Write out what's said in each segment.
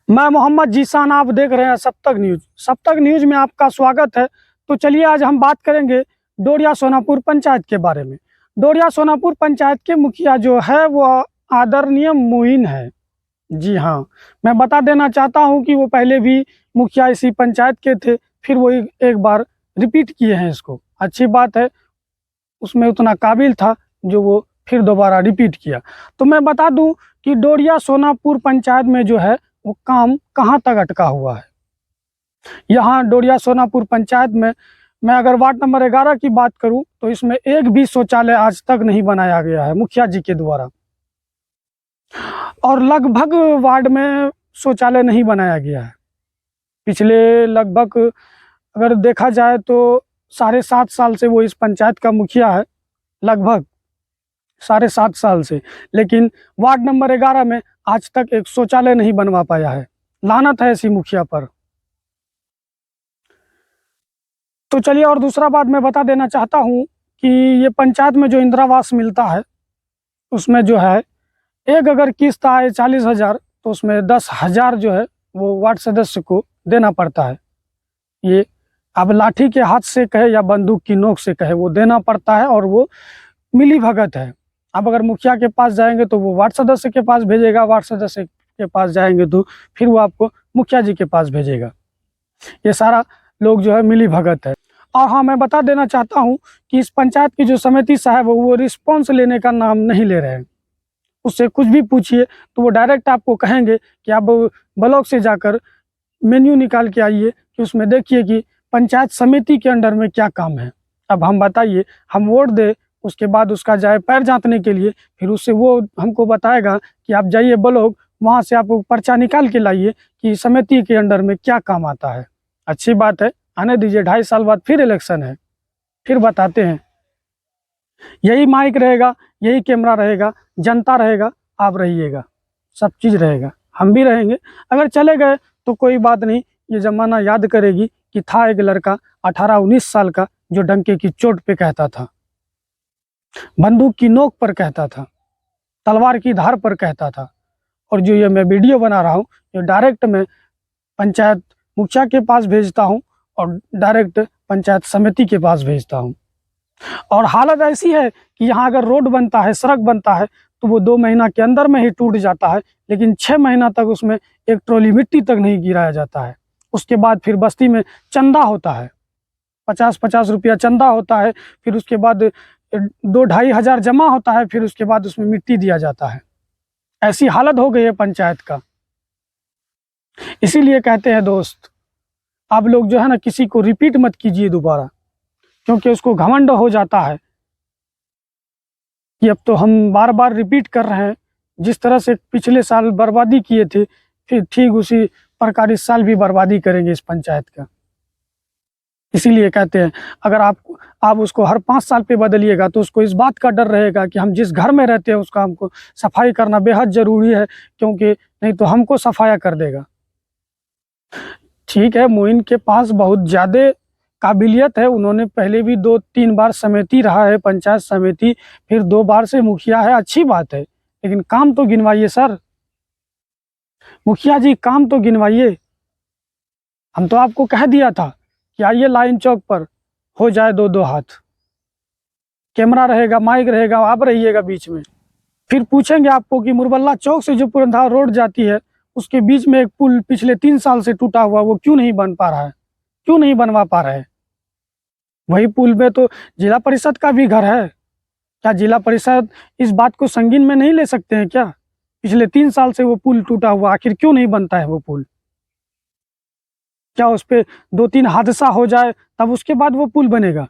मैं मोहम्मद जीशान, आप देख रहे हैं सप्तक न्यूज। सप्तक न्यूज में आपका स्वागत है। तो चलिए आज हम बात करेंगे डोरिया सोनापुर पंचायत के बारे में। डोरिया सोनापुर पंचायत के मुखिया जो है वो आदरणीय मोइन है। जी हाँ, मैं बता देना चाहता हूं कि वो पहले भी मुखिया इसी पंचायत के थे, फिर वो एक बार रिपीट किए हैं इसको। अच्छी बात है, उसमें उतना काबिल था जो वो फिर दोबारा रिपीट किया। तो मैं बता दूं कि डोरिया सोनापुर पंचायत में जो है वो काम कहाँ तक अटका हुआ है। यहाँ डोरिया सोनापुर पंचायत में मैं अगर वार्ड नंबर 11 की बात करूं तो इसमें एक भी शौचालय आज तक नहीं बनाया गया है मुखिया जी के द्वारा, और लगभग वार्ड में शौचालय नहीं बनाया गया है। पिछले लगभग अगर देखा जाए तो 7.5 साल से वो इस पंचायत का मुखिया है, लगभग 7.5 साल से, लेकिन वार्ड नंबर 11 में आज तक एक शौचालय नहीं बनवा पाया है। लानत है ऐसी मुखिया पर। तो चलिए, और दूसरा बात मैं बता देना चाहता हूँ कि ये पंचायत में जो इंदिरावास मिलता है उसमें जो है एक अगर किस्त आए 40,000 तो उसमें 10,000 जो है वो वार्ड सदस्य को देना पड़ता है। ये अब लाठी के हाथ से कहे या बंदूक की नोक से कहे, वो देना पड़ता है और वो मिली भगत है। अब अगर मुखिया के पास जाएंगे तो वो वार्ड सदस्य के पास भेजेगा, वार्ड सदस्य के पास जाएंगे तो फिर वो आपको मुखिया जी के पास भेजेगा। ये सारा लोग जो है मिली भगत है। और हाँ, मैं बता देना चाहता हूँ कि इस पंचायत की जो समिति साहब है वो रिस्पॉन्स लेने का नाम नहीं ले रहे हैं। उससे कुछ भी पूछिए तो वो डायरेक्ट आपको कहेंगे कि आप ब्लॉक से जाकर मेन्यू निकाल के आइए कि उसमें देखिए कि पंचायत समिति के अंडर में क्या काम है। अब हम बताइए, हम वोट दे उसके बाद उसका जाए पैर जांचने के लिए, फिर उससे वो हमको बताएगा कि आप जाइए ब्लॉक, वहाँ से आप पर्चा निकाल के लाइए कि समिति के अंडर में क्या काम आता है। अच्छी बात है, आने दीजिए, 2.5 साल बाद फिर इलेक्शन है, फिर बताते हैं। यही माइक रहेगा, यही कैमरा रहेगा, जनता रहेगा, आप रहिएगा, सब चीज़ रहेगा, हम भी रहेंगे। अगर चले गए तो कोई बात नहीं, ये ज़माना याद करेगी कि था एक लड़का 18-19 साल का जो डंके की चोट पे कहता था, बंदूक की नोक पर कहता था, तलवार की धार पर कहता था। और जो ये मैं वीडियो बना रहा हूँ ये डायरेक्ट मैं पंचायत मुखिया के पास भेजता हूँ और डायरेक्ट पंचायत समिति के पास भेजता हूँ। और हालत ऐसी है कि यहाँ अगर रोड बनता है, सड़क बनता है तो वो 2 महीना के अंदर में ही टूट जाता है, लेकिन 6 महीना तक उसमें एक ट्रॉली मिट्टी तक नहीं गिराया जाता है। उसके बाद फिर बस्ती में चंदा होता है, 50-50 रुपया चंदा होता है, फिर उसके बाद 2-2.5 हज़ार जमा होता है, फिर उसके बाद उसमें मिट्टी दिया जाता है। ऐसी हालत हो गई है पंचायत का। इसीलिए कहते हैं दोस्त, आप लोग जो है ना किसी को रिपीट मत कीजिए दोबारा, क्योंकि उसको घमंड हो जाता है कि अब तो हम बार बार रिपीट कर रहे हैं। जिस तरह से पिछले साल बर्बादी किए थे, फिर ठीक उसी प्रकार इस साल भी बर्बादी करेंगे इस पंचायत का। इसीलिए कहते हैं, अगर आप उसको हर 5 साल पे बदलिएगा तो उसको इस बात का डर रहेगा कि हम जिस घर में रहते हैं उसका हमको सफाई करना बेहद ज़रूरी है, क्योंकि नहीं तो हमको सफाया कर देगा। ठीक है, मोइन के पास बहुत ज़्यादा काबिलियत है, उन्होंने पहले भी 2-3 बार समिति रहा है, पंचायत समिति, फिर 2 बार से मुखिया है, अच्छी बात है, लेकिन काम तो गिनवाइए सर। मुखिया जी काम तो गिनवाइए। हम तो आपको कह दिया था कि आइए लाइन चौक पर, हो जाए 2-2 हाथ, कैमरा रहेगा, माइक रहेगा, आप रहिएगा बीच में। फिर पूछेंगे आपको कि मुरबल्ला चौक से जो पुरंधा रोड जाती है उसके बीच में एक पुल पिछले 3 साल से टूटा हुआ, वो क्यों नहीं बन पा रहा है, क्यों नहीं बनवा पा रहे हैं? वही पुल में तो जिला परिषद का भी घर है। क्या जिला परिषद इस बात को संगीन में नहीं ले सकते हैं क्या? पिछले 3 साल से वो पुल टूटा हुआ, आखिर क्यों नहीं बनता है वो पुल? क्या उस पे 2-3 हादसा हो जाए तब उसके बाद वो पुल बनेगा?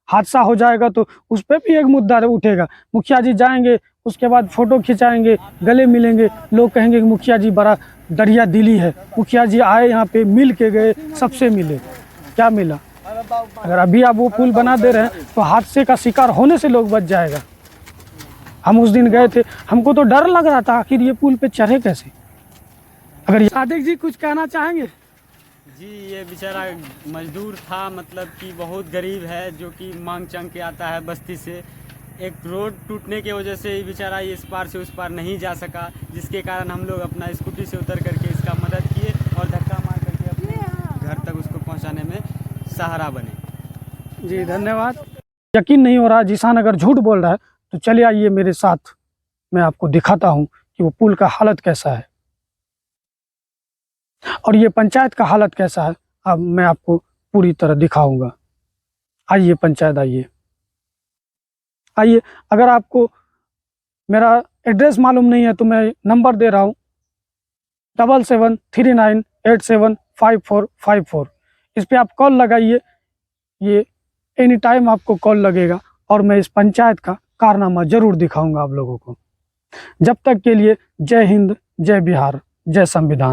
हादसा हो जाएगा तो उस पर भी एक मुद्दा उठेगा। मुखिया जी जाएंगे, उसके बाद फोटो खिंचाएंगे, गले मिलेंगे, लोग कहेंगे कि मुखिया जी बड़ा दरिया दिली है, मुखिया जी आए यहाँ पे मिल के गए, सबसे मिले। क्या मिला? अगर अभी आप वो पुल बना दे रहे हैं तो हादसे का शिकार होने से लोग बच जाएगा। हम उस दिन गए थे, हमको तो डर लग रहा था आखिर ये पुल पे चढ़े कैसे। अगर सादिक जी कुछ कहना चाहेंगे? जी, ये बेचारा मजदूर था, मतलब कि बहुत गरीब है, जो कि मांग चंग के आता है बस्ती से, एक रोड टूटने की वजह से ही बेचारा इस पार से उस पार नहीं जा सका, जिसके कारण हम लोग अपना स्कूटी से उतर करके इसका मदद किए और धक्का मार करके अपने घर तक उसको पहुंचाने में सहारा बने। जी धन्यवाद। यकीन नहीं हो रहा जीशान अगर झूठ बोल रहा है तो चलिए आइए मेरे साथ, मैं आपको दिखाता हूँ कि वो पुल का हालत कैसा है और ये पंचायत का हालत कैसा है। अब मैं आपको पूरी तरह दिखाऊंगा। आइए पंचायत, आइए आइए। अगर आपको मेरा एड्रेस मालूम नहीं है तो मैं नंबर दे रहा हूँ 7739875454। इस पे आप कॉल लगाइए, ये एनी टाइम आपको कॉल लगेगा और मैं इस पंचायत का कारनामा जरूर दिखाऊंगा आप लोगों को। जब तक के लिए जय हिंद, जय बिहार, जय संविधान।